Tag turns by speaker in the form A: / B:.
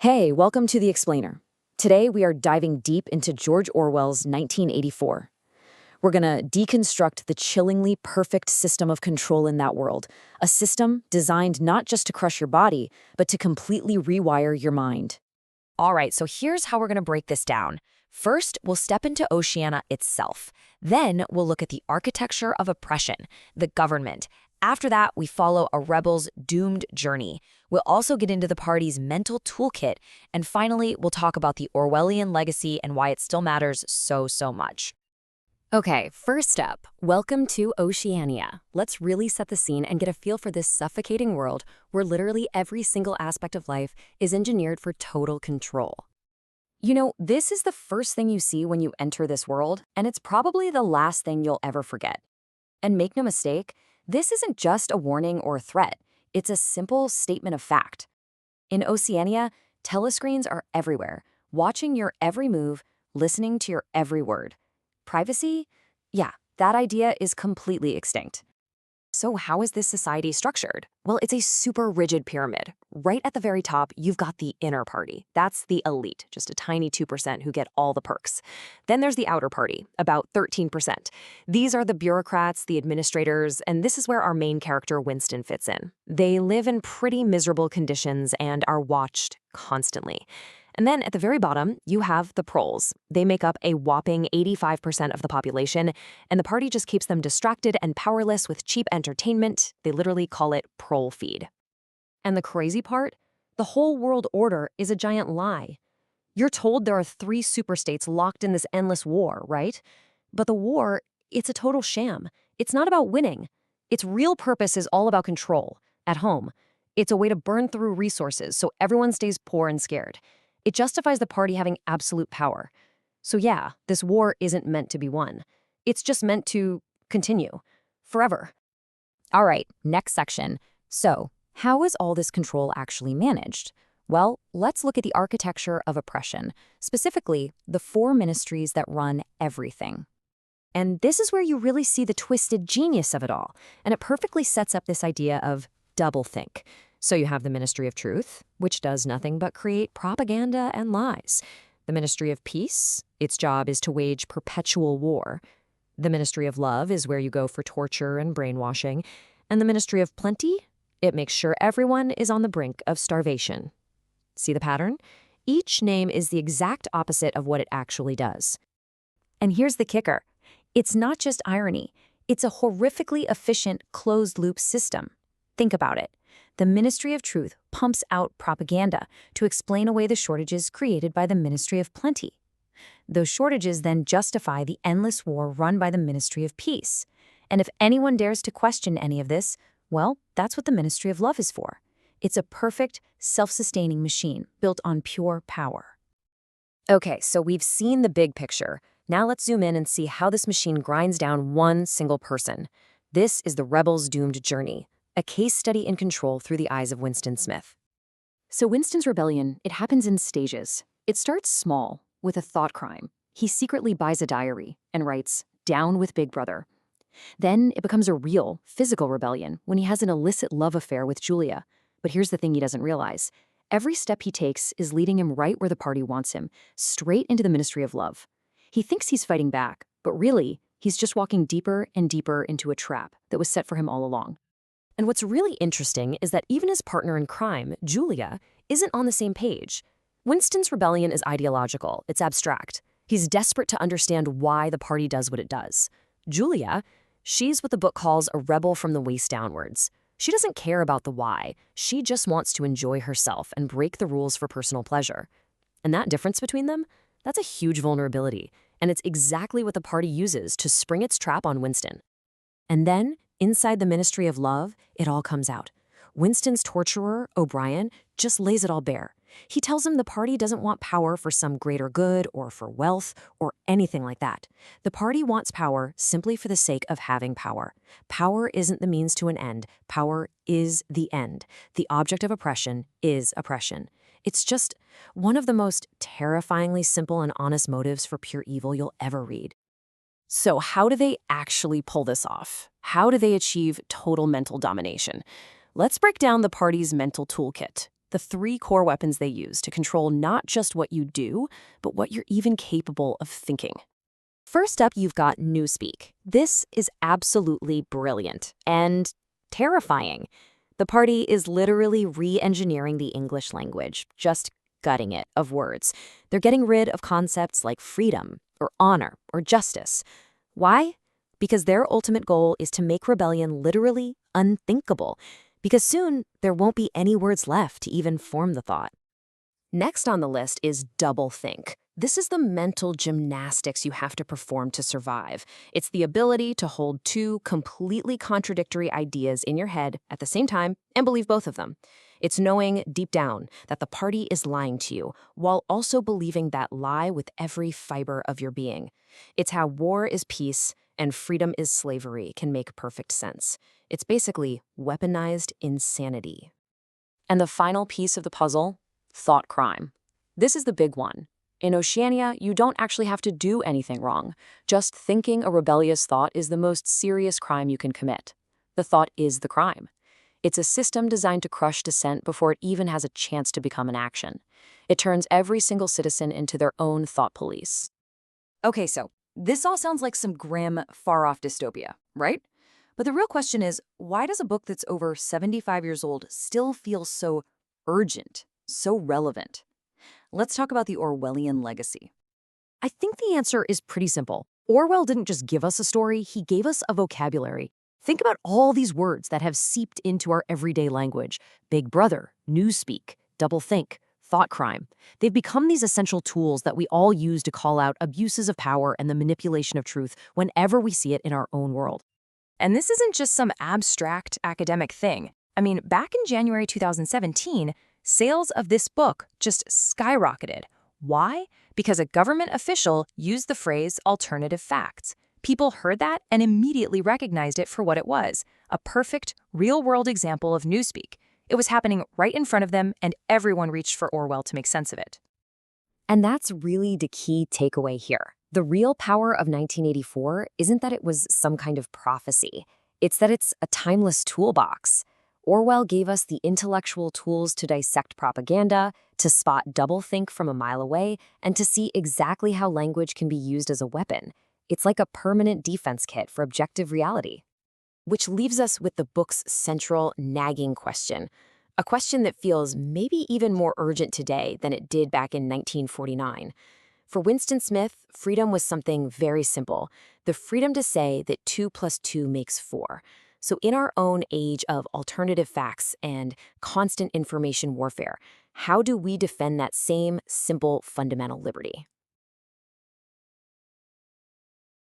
A: Hey, welcome to The Explainer. Today we are diving deep into George Orwell's 1984. We're gonna deconstruct the chillingly perfect system of control in that world, a system designed not just to crush your body, but to completely rewire your mind.
B: All right, so here's how we're going to break this down. First, we'll step into Oceania itself. Then, we'll look at the architecture of oppression, the government. After that, we follow a rebel's doomed journey. We'll also get into the party's mental toolkit. And finally, we'll talk about the Orwellian legacy and why it still matters so much.
C: Okay, first up, welcome to Oceania. Let's really set the scene and get a feel for this suffocating world where literally every single aspect of life is engineered for total control.
A: You know, this is the first thing you see when you enter this world, and it's probably the last thing you'll ever forget. And make no mistake, this isn't just a warning or a threat. It's a simple statement of fact. In Oceania, telescreens are everywhere, watching your every move, listening to your every word. Privacy? Yeah, that idea is completely extinct. So how is this society structured? Well, it's a super rigid pyramid. Right at the very top, you've got the inner party. That's the elite, just a tiny 2% who get all the perks. Then there's the outer party, about 13%. These are the bureaucrats, the administrators, and this is where our main character Winston fits in. They live in pretty miserable conditions and are watched constantly. And then at the very bottom, you have the proles. They make up a whopping 85% of the population, and the party just keeps them distracted and powerless with cheap entertainment. They literally call it prole feed. And the crazy part? The whole world order is a giant lie. You're told there are 3 superstates locked in this endless war, right? But the war, it's a total sham. It's not about winning. Its real purpose is all about control, at home. It's a way to burn through resources so everyone stays poor and scared. It justifies the party having absolute power. So yeah, this war isn't meant to be won. It's just meant to continue. Forever.
B: All right, next section. So, how is all this control actually managed? Well, let's look at the architecture of oppression, specifically the 4 ministries that run everything. And this is where you really see the twisted genius of it all, and it perfectly sets up this idea of doublethink. So you have the Ministry of Truth, which does nothing but create propaganda and lies. The Ministry of Peace, its job is to wage perpetual war. The Ministry of Love is where you go for torture and brainwashing. And the Ministry of Plenty, it makes sure everyone is on the brink of starvation. See the pattern? Each name is the exact opposite of what it actually does. And here's the kicker. It's not just irony. It's a horrifically efficient closed-loop system. Think about it. The Ministry of Truth pumps out propaganda to explain away the shortages created by the Ministry of Plenty. Those shortages then justify the endless war run by the Ministry of Peace. And if anyone dares to question any of this, well, that's what the Ministry of Love is for. It's a perfect, self-sustaining machine built on pure power. Okay, so we've seen the big picture. Now let's zoom in and see how this machine grinds down one single person. This is the rebel's doomed journey. A case study in control through the eyes of Winston Smith.
A: So Winston's rebellion, it happens in stages. It starts small, with a thought crime. He secretly buys a diary and writes, "Down with Big Brother." Then it becomes a real, physical rebellion when he has an illicit love affair with Julia. But here's the thing he doesn't realize. Every step he takes is leading him right where the party wants him, straight into the Ministry of Love. He thinks he's fighting back, but really, he's just walking deeper and deeper into a trap that was set for him all along.
B: And what's really interesting is that even his partner in crime, Julia, isn't on the same page. Winston's rebellion is ideological, it's abstract. He's desperate to understand why the party does what it does. Julia, she's what the book calls a rebel from the waist downwards. She doesn't care about the why, she just wants to enjoy herself and break the rules for personal pleasure. And that difference between them, that's a huge vulnerability, and it's exactly what the party uses to spring its trap on Winston. And then, inside the Ministry of Love, it all comes out. Winston's torturer, O'Brien, just lays it all bare. He tells him the party doesn't want power for some greater good or for wealth or anything like that. The party wants power simply for the sake of having power. Power isn't the means to an end. Power is the end. The object of oppression is oppression. It's just one of the most terrifyingly simple and honest motives for pure evil you'll ever read. So how do they actually pull this off? How do they achieve total mental domination? Let's break down the party's mental toolkit.
C: the 3 core weapons they use to control not just what you do, but what you're even capable of thinking. First up, you've got Newspeak. This is absolutely brilliant and terrifying. The party is literally re-engineering the English language, just gutting it of words. They're getting rid of concepts like freedom or honor or justice. Why? Because their ultimate goal is to make rebellion literally unthinkable, because soon there won't be any words left to even form the thought. Next on the list is doublethink. This is the mental gymnastics you have to perform to survive. It's the ability to hold 2 completely contradictory ideas in your head at the same time and believe both of them. It's knowing deep down that the party is lying to you, while also believing that lie with every fiber of your being. It's how war is peace and freedom is slavery can make perfect sense. It's basically weaponized insanity. And the final piece of the puzzle, thought crime. This is the big one. In Oceania, you don't actually have to do anything wrong. Just thinking a rebellious thought is the most serious crime you can commit. The thought is the crime. It's a system designed to crush dissent before it even has a chance to become an action. It turns every single citizen into their own thought police.
A: Okay, so this all sounds like some grim, far-off dystopia, right? But the real question is, why does a book that's over 75 years old still feel so urgent, so relevant? Let's talk about the Orwellian legacy. I think the answer is pretty simple. Orwell didn't just give us a story, he gave us a vocabulary. Think about all these words that have seeped into our everyday language. Big Brother, Newspeak, doublethink, thought crime. They've become these essential tools that we all use to call out abuses of power and the manipulation of truth whenever we see it in our own world. And this isn't just some abstract academic thing. I mean, back in January 2017, sales of this book just skyrocketed. Why? Because a government official used the phrase alternative facts. People heard that and immediately recognized it for what it was, a perfect, real-world example of Newspeak. It was happening right in front of them, and everyone reached for Orwell to make sense of it.
B: And that's really the key takeaway here. The real power of 1984 isn't that it was some kind of prophecy. It's that it's a timeless toolbox. Orwell gave us the intellectual tools to dissect propaganda, to spot doublethink from a mile away, and to see exactly how language can be used as a weapon. It's like a permanent defense kit for objective reality. Which leaves us with the book's central, nagging question. A question that feels maybe even more urgent today than it did back in 1949. For Winston Smith, freedom was something very simple. The freedom to say that 2 + 2 makes 4. So in our own age of alternative facts and constant information warfare, how do we defend that same simple fundamental liberty?